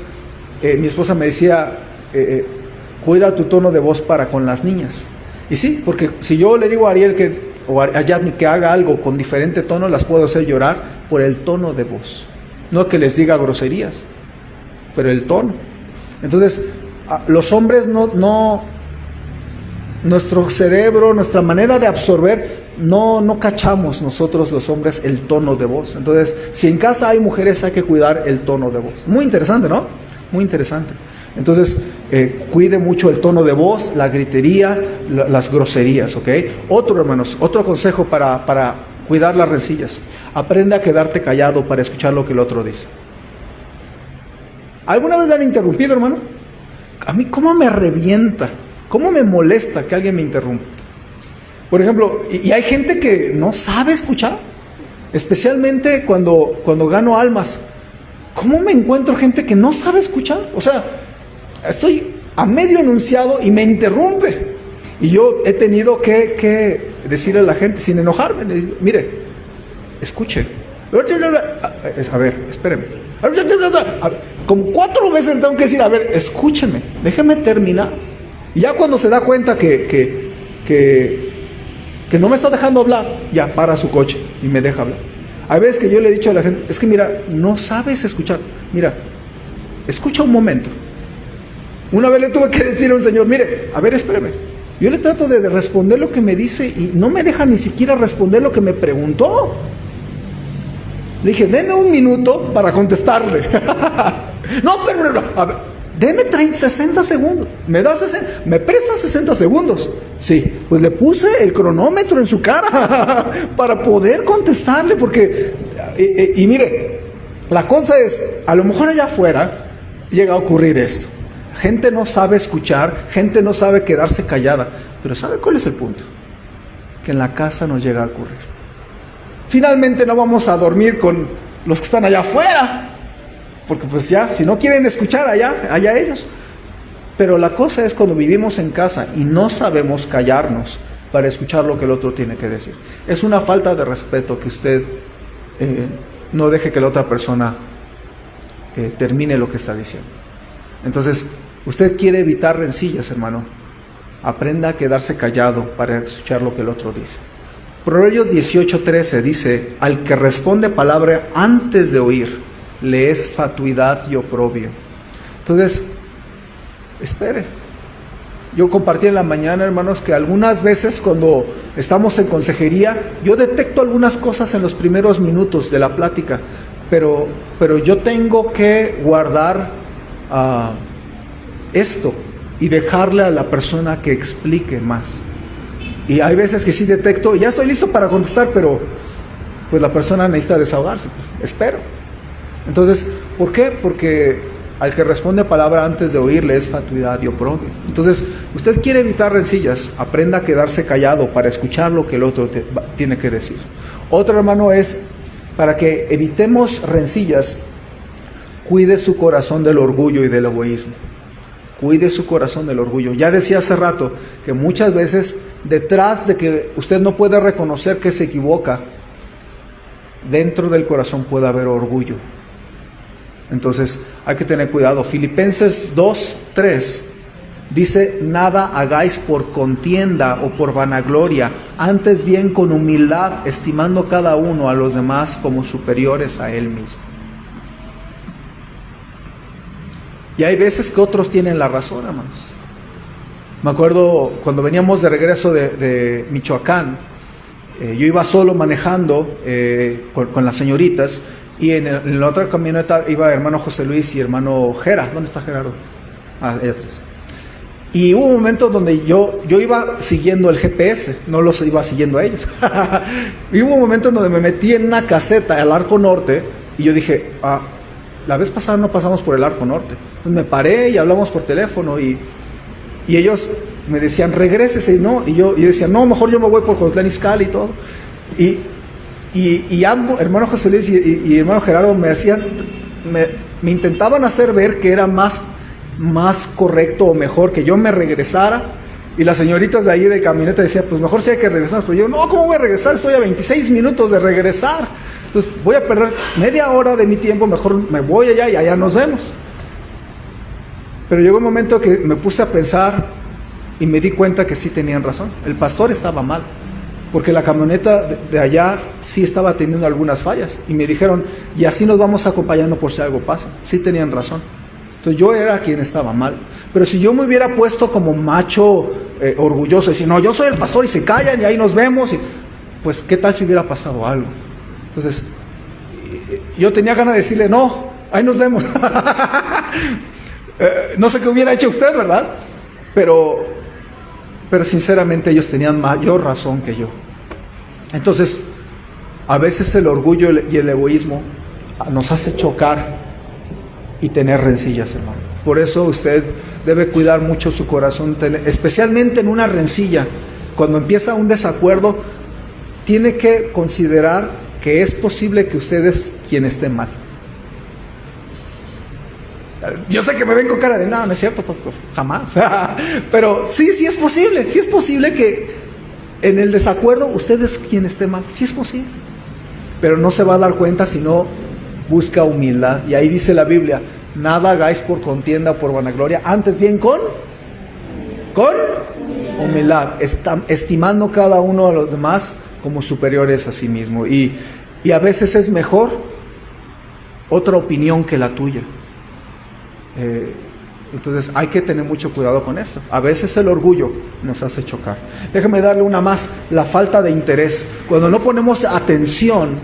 A: mi esposa me decía, cuida tu tono de voz para con las niñas. Y sí, porque si yo le digo a Ariel o a Yadni que haga algo con diferente tono, las puedo hacer llorar por el tono de voz. No que les diga groserías, pero el tono. Entonces, los hombres nuestro cerebro, nuestra manera de absorber, no cachamos nosotros los hombres el tono de voz. Entonces, si en casa hay mujeres, hay que cuidar el tono de voz. Muy interesante, ¿no? Muy interesante. Entonces, cuide mucho el tono de voz, la gritería, las groserías, ¿ok? Hermanos, otro consejo para cuidar las rencillas: aprende a quedarte callado para escuchar lo que el otro dice. ¿Alguna vez le han interrumpido, hermano? A mí, ¿cómo me revienta ¿Cómo me molesta que alguien me interrumpa? Por ejemplo, y hay gente que no sabe escuchar, especialmente cuando gano almas. ¿Cómo me encuentro gente que no sabe escuchar? O sea, estoy a medio enunciado y me interrumpe. Y yo he tenido que decirle a la gente sin enojarme, le digo, mire, escuche. A ver, espérenme. Como 4 veces tengo que decir, a ver, escúcheme, déjeme terminar. Y ya cuando se da cuenta que no me está dejando hablar, ya para su coche y me deja hablar. Hay veces que yo le he dicho a la gente, es que mira, no sabes escuchar. Mira, escucha un momento. Una vez le tuve que decir a un señor, mire, a ver, espéreme. Yo le trato de responder lo que me dice y no me deja ni siquiera responder lo que me preguntó. Le dije, deme un minuto para contestarle. No, pero a ver, deme 60 segundos. ¿Me presta 60 segundos? Sí, pues le puse el cronómetro en su cara para poder contestarle, porque, y mire, la cosa es, a lo mejor allá afuera llega a ocurrir esto. Gente no sabe escuchar, gente no sabe quedarse callada, pero ¿sabe cuál es el punto? Que en la casa nos llega a ocurrir. Finalmente no vamos a dormir con los que están allá afuera, porque pues ya, si no quieren escuchar allá ellos. Pero la cosa es cuando vivimos en casa y no sabemos callarnos para escuchar lo que el otro tiene que decir. Es una falta de respeto que usted no deje que la otra persona termine lo que está diciendo. Entonces, usted quiere evitar rencillas, hermano. Aprenda a quedarse callado para escuchar lo que el otro dice. Proverbios 18:13 dice, al que responde palabra antes de oír, le es fatuidad y oprobio. Entonces, espere. Yo compartí en la mañana, hermanos, que algunas veces cuando estamos en consejería, yo detecto algunas cosas en los primeros minutos de la plática, pero yo tengo que guardar esto y dejarle a la persona que explique más. Y hay veces que sí detecto, ya estoy listo para contestar, pero pues la persona necesita desahogarse, pues, espero. Entonces, ¿por qué? Porque al que responde palabra antes de oírle es fatuidad y oprobio. Entonces, usted quiere evitar rencillas, aprenda a quedarse callado para escuchar lo que el otro tiene que decir. Otro, hermano, es para que evitemos rencillas, cuide su corazón del orgullo y del egoísmo. Cuide su corazón del orgullo. Ya decía hace rato que muchas veces detrás de que usted no puede reconocer que se equivoca, dentro del corazón puede haber orgullo. Entonces hay que tener cuidado. Filipenses 2:3 dice, nada hagáis por contienda o por vanagloria, antes bien con humildad, estimando cada uno a los demás como superiores a él mismo. Y hay veces que otros tienen la razón, hermanos. Me acuerdo cuando veníamos de regreso de Michoacán, yo iba solo manejando con las señoritas, y en la otra camioneta iba hermano José Luis y hermano Gera. ¿Dónde está Gerardo? Allá atrás. Y hubo un momento donde yo iba siguiendo el GPS, no los iba siguiendo a ellos. Y hubo un momento donde me metí en una caseta al Arco Norte, y yo dije, la vez pasada no pasamos por el Arco Norte. Entonces me paré y hablamos por teléfono, y ellos me decían, regrésese, ¿no? Y yo decía, no, mejor yo me voy por Cuautitlán Izcalli y todo. Y ambos, hermano José Luis y hermano Gerardo, me intentaban hacer ver que era más correcto o mejor que yo me regresara. Y las señoritas de ahí de camioneta decían, pues mejor sí hay que regresar. Pero yo, no, ¿cómo voy a regresar? Estoy a 26 minutos de regresar. Entonces voy a perder media hora de mi tiempo, mejor me voy allá y allá nos vemos. Pero llegó un momento que me puse a pensar y me di cuenta que sí tenían razón. El pastor estaba mal, porque la camioneta de allá sí estaba teniendo algunas fallas. Y me dijeron, y así nos vamos acompañando por si algo pasa. Sí tenían razón. Entonces yo era quien estaba mal. Pero si yo me hubiera puesto como macho orgulloso, decir, no, yo soy el pastor y se callan y ahí nos vemos, pues ¿qué tal si hubiera pasado algo? Entonces yo tenía ganas de decirle, no, ahí nos vemos. No sé qué hubiera hecho usted, ¿verdad? Pero sinceramente ellos tenían mayor razón que yo. Entonces, a veces el orgullo y el egoísmo nos hace chocar y tener rencillas, hermano. Por eso usted debe cuidar mucho su corazón, especialmente en una rencilla. Cuando empieza un desacuerdo, tiene que considerar que es posible que usted es quien esté mal. Yo sé que me ven con cara de, no es cierto, pastor, jamás. Pero sí es posible que en el desacuerdo usted es quien esté mal, sí es posible. Pero no se va a dar cuenta si no busca humildad. Y ahí dice la Biblia, nada hagáis por contienda o por vanagloria, antes bien con humildad, estimando cada uno a los demás como superiores a sí mismo. Y a veces es mejor otra opinión que la tuya. Entonces hay que tener mucho cuidado con esto. A veces el orgullo nos hace chocar. Déjame darle una más, la falta de interés. Cuando no ponemos atención,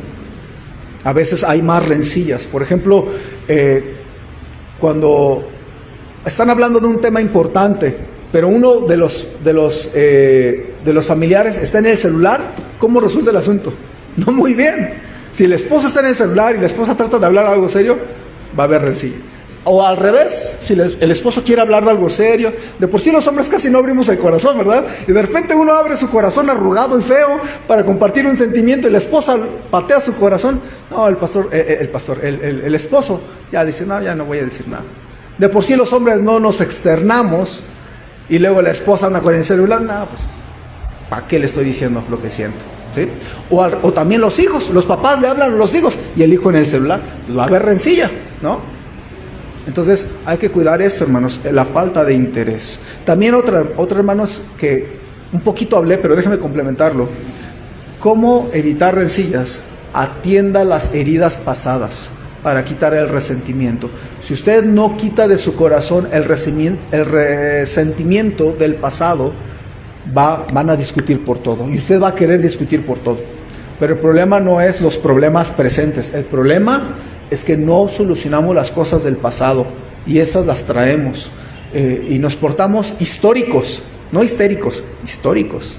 A: a veces hay más rencillas. Por ejemplo, cuando están hablando de un tema importante, pero uno de los familiares está en el celular, ¿cómo resulta el asunto? No muy bien. Si el esposo está en el celular y la esposa trata de hablar algo serio, va a haber rencilla. O al revés, si el esposo quiere hablar de algo serio, de por sí los hombres casi no abrimos el corazón, ¿verdad? Y de repente uno abre su corazón arrugado y feo para compartir un sentimiento y la esposa patea su corazón. No, el esposo ya dice, no, ya no voy a decir nada. De por sí los hombres no nos externamos y luego la esposa anda con el celular, no, pues, ¿para qué le estoy diciendo lo que siento? ¿Sí? O también los hijos, los papás le hablan a los hijos y el hijo en el celular, va a haber rencilla, ¿no? Entonces hay que cuidar esto, hermanos, la falta de interés. También otra, hermanos, que un poquito hablé, pero déjenme complementarlo. ¿Cómo evitar rencillas? Atienda las heridas pasadas para quitar el resentimiento. Si usted no quita de su corazón el resentimiento del pasado, van a discutir por todo. Y usted va a querer discutir por todo. Pero el problema no es los problemas presentes. El problema es que no solucionamos las cosas del pasado y esas las traemos y nos portamos históricos, no histéricos, históricos.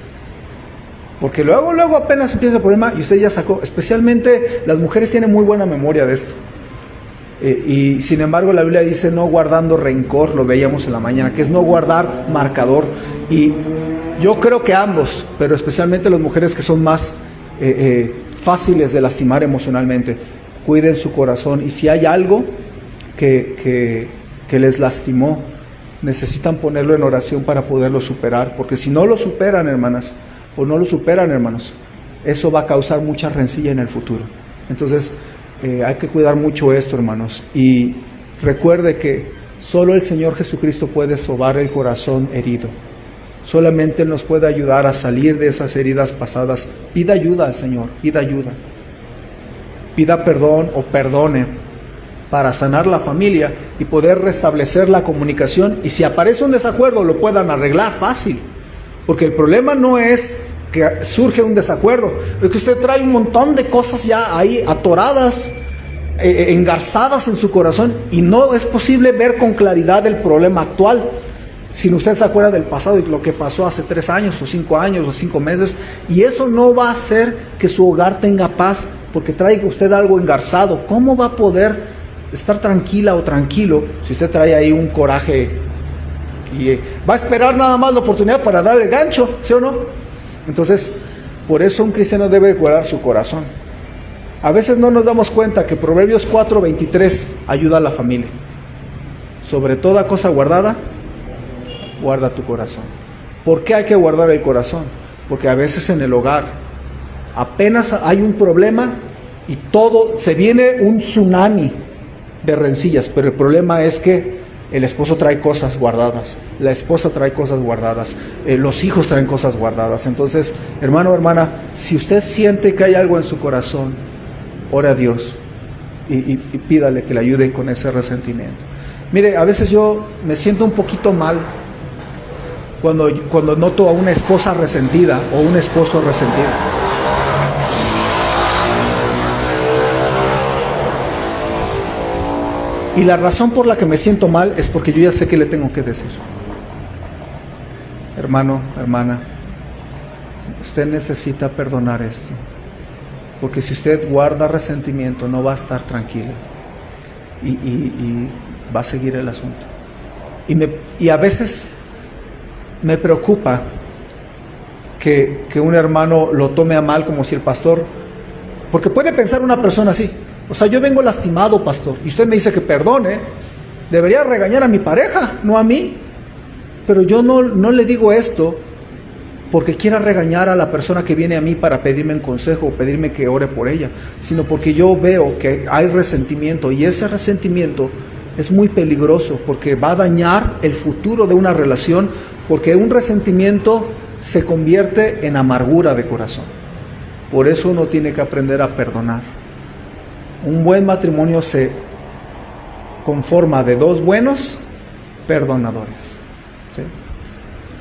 A: Porque luego apenas empieza el problema y usted ya sacó, especialmente las mujeres tienen muy buena memoria de esto. Y sin embargo la Biblia dice no guardando rencor, lo veíamos en la mañana, que es no guardar marcador. Y yo creo que ambos, pero especialmente las mujeres que son más fáciles de lastimar emocionalmente, cuiden su corazón y si hay algo que les lastimó, necesitan ponerlo en oración para poderlo superar, porque si no lo superan, hermanas, o no lo superan, hermanos, eso va a causar mucha rencilla en el futuro. Entonces hay que cuidar mucho esto, hermanos, y recuerde que solo el Señor Jesucristo puede sobar el corazón herido. Solamente Él nos puede ayudar a salir de esas heridas pasadas. Pida ayuda al Señor, pida ayuda. Pida perdón o perdone para sanar la familia y poder restablecer la comunicación. Y si aparece un desacuerdo, lo puedan arreglar fácil. Porque el problema no es que surge un desacuerdo, es que usted trae un montón de cosas ya ahí atoradas, engarzadas en su corazón y no es posible ver con claridad el problema actual. Si usted se acuerda del pasado y lo que pasó hace 3 años o 5 años o 5 meses, y eso no va a hacer que su hogar tenga paz, porque traiga usted algo engarzado. ¿Cómo va a poder estar tranquila o tranquilo si usted trae ahí un coraje y va a esperar nada más la oportunidad para dar el gancho, ¿sí o no? Entonces, por eso un cristiano debe guardar su corazón. A veces no nos damos cuenta que Proverbios 4:23 ayuda a la familia. Sobre toda cosa guardada, guarda tu corazón. ¿Por qué hay que guardar el corazón? Porque a veces en el hogar apenas hay un problema y todo, se viene un tsunami de rencillas, pero el problema es que el esposo trae cosas guardadas, la esposa trae cosas guardadas, los hijos traen cosas guardadas. Entonces, hermano o hermana, si usted siente que hay algo en su corazón, ore a Dios y pídale que le ayude con ese resentimiento. Mire, a veces yo me siento un poquito mal cuando noto a una esposa resentida o un esposo resentido. Y la razón por la que me siento mal es porque yo ya sé qué le tengo que decir. Hermano, hermana, usted necesita perdonar esto. Porque si usted guarda resentimiento, no va a estar tranquila. Y va a seguir el asunto. Y a veces me preocupa que un hermano lo tome a mal, como si el pastor, porque puede pensar una persona así: o sea, yo vengo lastimado, pastor, y usted me dice que perdone, debería regañar a mi pareja, no a mí. Pero yo no le digo esto porque quiera regañar a la persona que viene a mí para pedirme un consejo o pedirme que ore por ella, sino porque yo veo que hay resentimiento, y ese resentimiento es muy peligroso porque va a dañar el futuro de una relación, porque un resentimiento se convierte en amargura de corazón. Por eso uno tiene que aprender a perdonar. Un buen matrimonio se conforma de dos buenos perdonadores, ¿sí?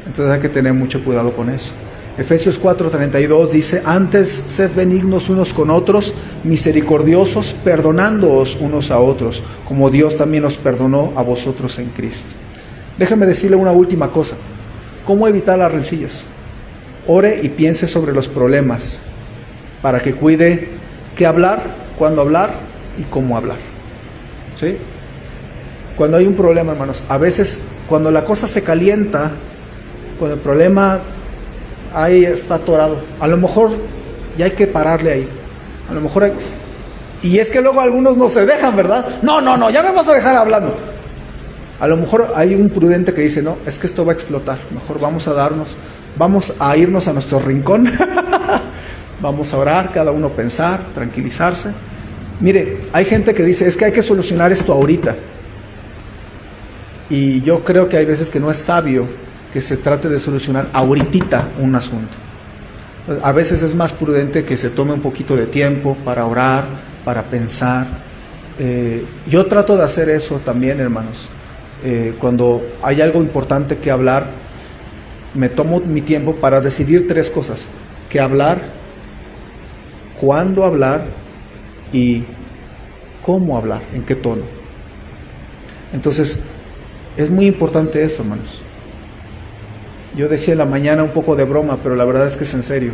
A: Entonces hay que tener mucho cuidado con eso. Efesios 4:32 dice: antes sed benignos unos con otros, misericordiosos, perdonándoos unos a otros, como Dios también os perdonó a vosotros en Cristo. Déjame decirle una última cosa: ¿cómo evitar las rencillas? Ore y piense sobre los problemas, para que cuide qué hablar, cuándo hablar y cómo hablar, ¿sí? Cuando hay un problema, hermanos, a veces cuando la cosa se calienta, cuando el problema ahí está atorado, a lo mejor ya hay que pararle ahí. A lo mejor y es que luego algunos no se dejan, ¿verdad? No, ya me vas a dejar hablando. A lo mejor hay un prudente que dice: no, es que esto va a explotar, mejor vamos a irnos a nuestro rincón, vamos a orar, cada uno pensar, tranquilizarse. Mire, hay gente que dice: es que hay que solucionar esto ahorita. Y yo creo que hay veces que no es sabio que se trate de solucionar ahorita un asunto. A veces es más prudente que se tome un poquito de tiempo para orar, para pensar. Yo trato de hacer eso también, hermanos. Cuando hay algo importante que hablar, me tomo mi tiempo para decidir tres cosas: qué hablar, cuándo hablar y cómo hablar, en qué tono. Entonces, es muy importante eso, hermanos. Yo decía en la mañana un poco de broma, pero la verdad es que es en serio.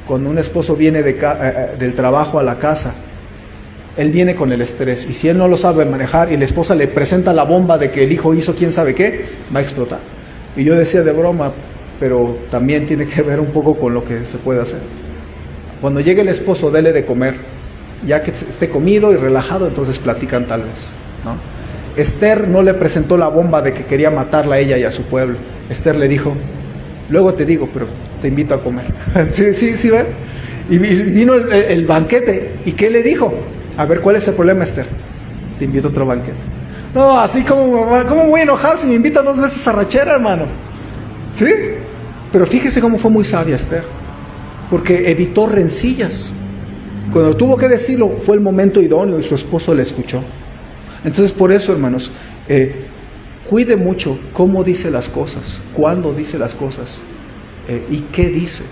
A: Cuando un esposo viene del trabajo a la casa, él viene con el estrés, y si él no lo sabe manejar y la esposa le presenta la bomba de que el hijo hizo quién sabe qué, va a explotar. Y yo decía de broma, pero también tiene que ver un poco con lo que se puede hacer. Cuando llegue el esposo, dele de comer, ya que esté comido y relajado, entonces platican tal vez, ¿no? Esther no le presentó la bomba de que quería matarla a ella y a su pueblo. Esther le dijo: luego te digo, pero te invito a comer. Sí, ¿ven? Y vino el banquete. ¿Y qué le dijo? A ver, ¿cuál es el problema, Esther? Te invito a otro banquete. No, así como, ¿cómo voy a enojar si me invita 2 veces a rachera, hermano? ¿Sí? Pero fíjese cómo fue muy sabia Esther, porque evitó rencillas. Cuando tuvo que decirlo, fue el momento idóneo y su esposo le escuchó. Entonces, por eso, hermanos, cuide mucho cómo dice las cosas, cuándo dice las cosas y qué dice.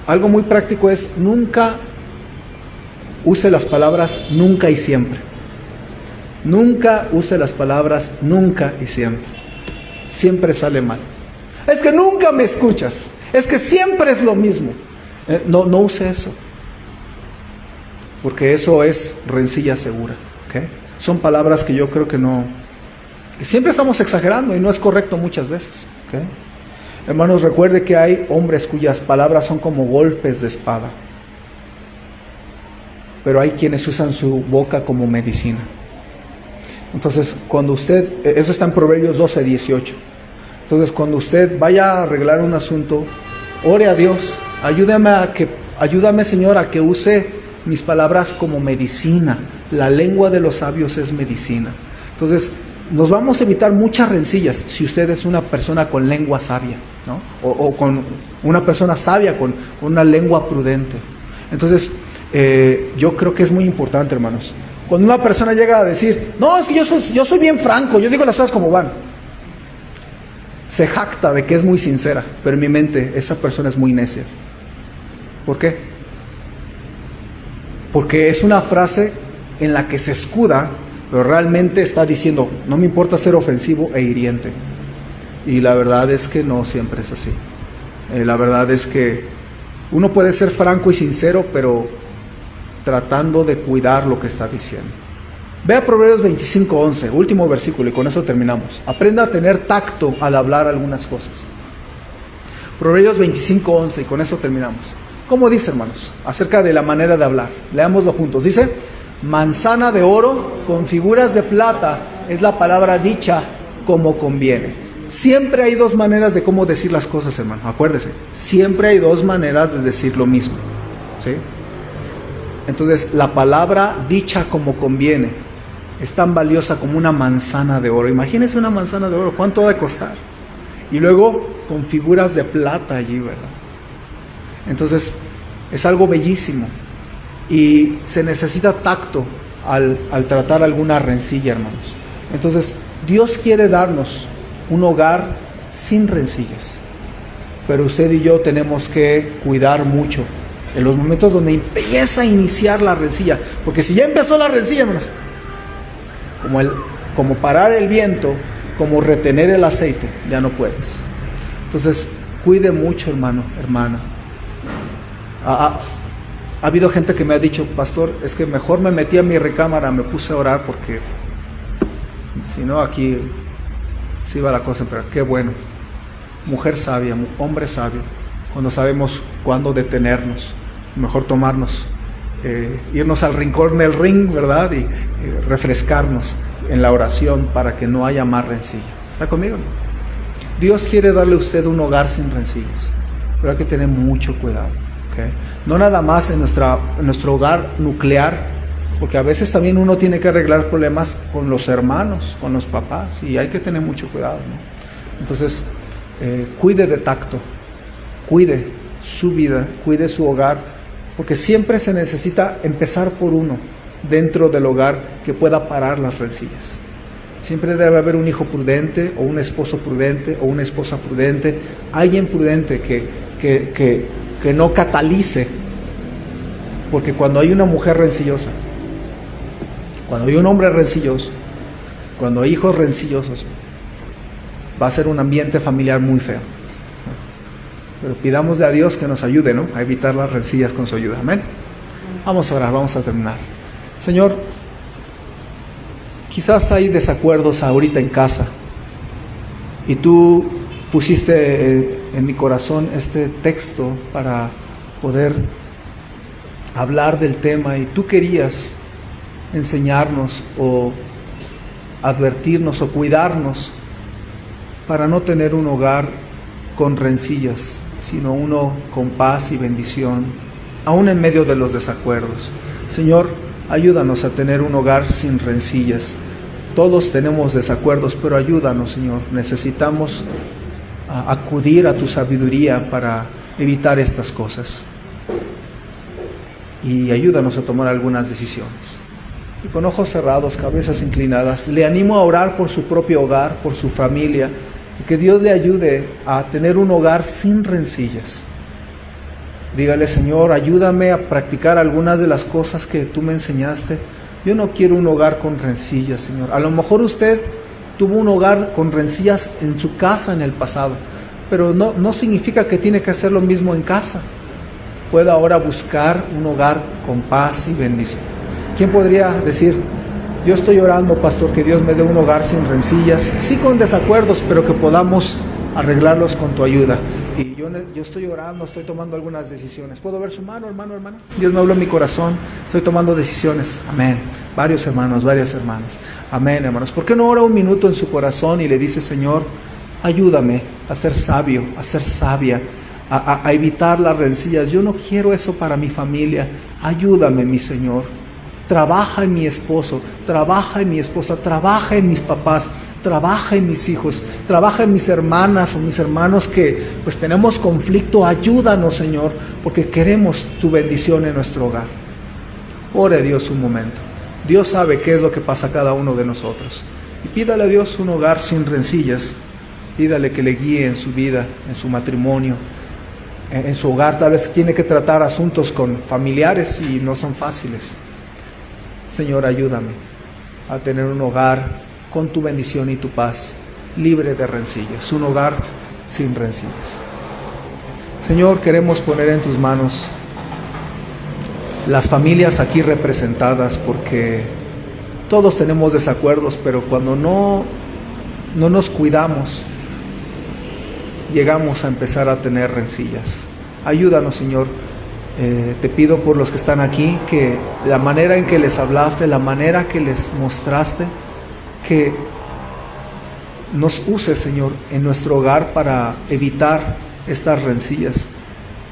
A: Algo muy práctico es: nunca use las palabras nunca y siempre. Nunca use las palabras nunca y siempre. Siempre sale mal. Es que nunca me escuchas. Es que siempre es lo mismo. No use eso, porque eso es rencilla segura, ¿okay? Son palabras que yo creo que siempre estamos exagerando y no es correcto muchas veces, ¿okay? Hermanos, recuerde que hay hombres cuyas palabras son como golpes de espada, pero hay quienes usan su boca como medicina. Entonces, cuando eso está en Proverbios 12:18. Entonces, cuando usted vaya a arreglar un asunto, ore a Dios: ayúdame, Señor, a que use mis palabras como medicina. La lengua de los sabios es medicina. Entonces, nos vamos a evitar muchas rencillas si usted es una persona con lengua sabia, ¿no? O con una persona sabia con una lengua prudente. Entonces, yo creo que es muy importante, hermanos. Cuando una persona llega a decir: no, es que yo soy bien franco, yo digo las cosas como van, se jacta de que es muy sincera, pero en mi mente esa persona es muy necia. ¿Por qué? Porque es una frase en la que se escuda, pero realmente está diciendo: no me importa ser ofensivo e hiriente. Y la verdad es que no siempre es así. La verdad es que uno puede ser franco y sincero, pero tratando de cuidar lo que está diciendo. Ve a Proverbios 25:11, último versículo, y con eso terminamos. Aprenda a tener tacto al hablar algunas cosas. Proverbios 25:11, y con eso terminamos. ¿Cómo dice, hermanos? Acerca de la manera de hablar. Leámoslo juntos. Dice: manzana de oro con figuras de plata es la palabra dicha como conviene. Siempre hay dos maneras de cómo decir las cosas, hermano. Acuérdese, siempre hay dos maneras de decir lo mismo, ¿sí? Entonces, la palabra dicha como conviene es tan valiosa como una manzana de oro. Imagínense una manzana de oro, ¿cuánto ha de costar? Y luego con figuras de plata allí, ¿verdad? Entonces, es algo bellísimo. Y se necesita tacto al tratar alguna rencilla, hermanos. Entonces, Dios quiere darnos un hogar sin rencillas. Pero usted y yo tenemos que cuidar mucho en los momentos donde empieza a iniciar la rencilla. Porque si ya empezó la rencilla, hermanos, como parar el viento, como retener el aceite, ya no puedes. Entonces, cuide mucho, hermano, hermana. Ha habido gente que me ha dicho: pastor, es que mejor me metí a mi recámara, me puse a orar, porque si no aquí sí va la cosa. Pero qué bueno, mujer sabia, hombre sabio, cuando sabemos cuándo detenernos, mejor tomarnos, irnos al rincón del ring, ¿verdad? Y refrescarnos en la oración para que no haya más rencilla. ¿Está conmigo? Dios quiere darle a usted un hogar sin rencillas, pero hay que tener mucho cuidado, ¿okay? No nada más en nuestro hogar nuclear, porque a veces también uno tiene que arreglar problemas con los hermanos, con los papás, y hay que tener mucho cuidado, ¿no? Entonces, cuide de tacto, cuide su vida, cuide su hogar, porque siempre se necesita empezar por uno dentro del hogar que pueda parar las rencillas. Siempre debe haber un hijo prudente, o un esposo prudente, o una esposa prudente, alguien prudente que no catalice, porque cuando hay una mujer rencillosa, cuando hay un hombre rencilloso, cuando hay hijos rencillosos, va a ser un ambiente familiar muy feo. Pero pidamosle a Dios que nos ayude, ¿no?, a evitar las rencillas con su ayuda. Amén. Vamos a orar, vamos a terminar. Señor, quizás hay desacuerdos ahorita en casa, y tú pusiste en mi corazón este texto para poder hablar del tema, y tú querías enseñarnos o advertirnos o cuidarnos para no tener un hogar con rencillas, sino uno con paz y bendición, aún en medio de los desacuerdos. Señor, ayúdanos a tener un hogar sin rencillas. Todos tenemos desacuerdos, pero ayúdanos, Señor. Necesitamos acudir a tu sabiduría para evitar estas cosas. Y ayúdanos a tomar algunas decisiones. Y con ojos cerrados, cabezas inclinadas, le animo a orar por su propio hogar, por su familia, y que Dios le ayude a tener un hogar sin rencillas. Dígale: Señor, ayúdame a practicar algunas de las cosas que tú me enseñaste. Yo no quiero un hogar con rencillas, Señor. A lo mejor usted tuvo un hogar con rencillas en su casa en el pasado, pero no significa que tiene que hacer lo mismo en casa. Puede ahora buscar un hogar con paz y bendición. ¿Quién podría decir: yo estoy orando, pastor, que Dios me dé un hogar sin rencillas, sí con desacuerdos, pero que podamos arreglarlos con tu ayuda? Y yo estoy orando, estoy tomando algunas decisiones. ¿Puedo ver su mano, hermano, hermana? Dios me habló en mi corazón, estoy tomando decisiones. Amén. Varios hermanos, varias hermanas. Amén, hermanos. ¿Por qué no ora un minuto en su corazón y le dice: Señor, ayúdame a ser sabio, a ser sabia, a evitar las rencillas? Yo no quiero eso para mi familia. Ayúdame, mi Señor. Trabaja en mi esposo, trabaja en mi esposa, trabaja en mis papás, trabaja en mis hijos, trabaja en mis hermanas o mis hermanos que pues tenemos conflicto. Ayúdanos, Señor, porque queremos tu bendición en nuestro hogar. Ore a Dios un momento. Dios sabe qué es lo que pasa a cada uno de nosotros. Y pídale a Dios un hogar sin rencillas. Pídale que le guíe en su vida, en su matrimonio, en su hogar. Tal vez tiene que tratar asuntos con familiares y no son fáciles. Señor, ayúdame a tener un hogar con tu bendición y tu paz, libre de rencillas, un hogar sin rencillas. Señor, queremos poner en tus manos las familias aquí representadas, porque Todos tenemos desacuerdos, pero cuando no nos cuidamos, llegamos a empezar a tener rencillas. Ayúdanos, Señor. Te pido por los que están aquí, que la manera en que les hablaste, la manera que les mostraste, que nos uses, Señor, en nuestro hogar para evitar estas rencillas.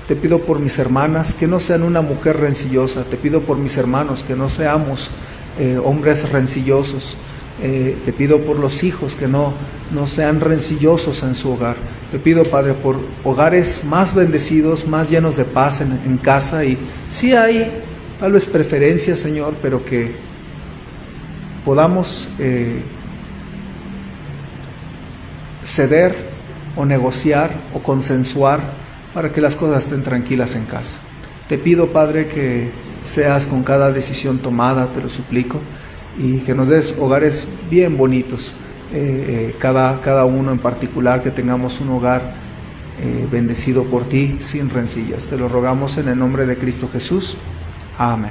A: Te pido por mis hermanas, que no sean una mujer rencillosa. Te pido por mis hermanos, que no seamos hombres rencillosos. Te pido por los hijos, que no sean rencillosos en su hogar. Te pido, Padre, por hogares más bendecidos, más llenos de paz en casa. Y sí hay tal vez preferencias, Señor, pero que podamos ceder o negociar o consensuar para que las cosas estén tranquilas en casa. Te pido, Padre, que seas con cada decisión tomada, te lo suplico, y que nos des hogares bien bonitos, cada uno en particular, que tengamos un hogar bendecido por ti, sin rencillas. Te lo rogamos en el nombre de Cristo Jesús. Amén.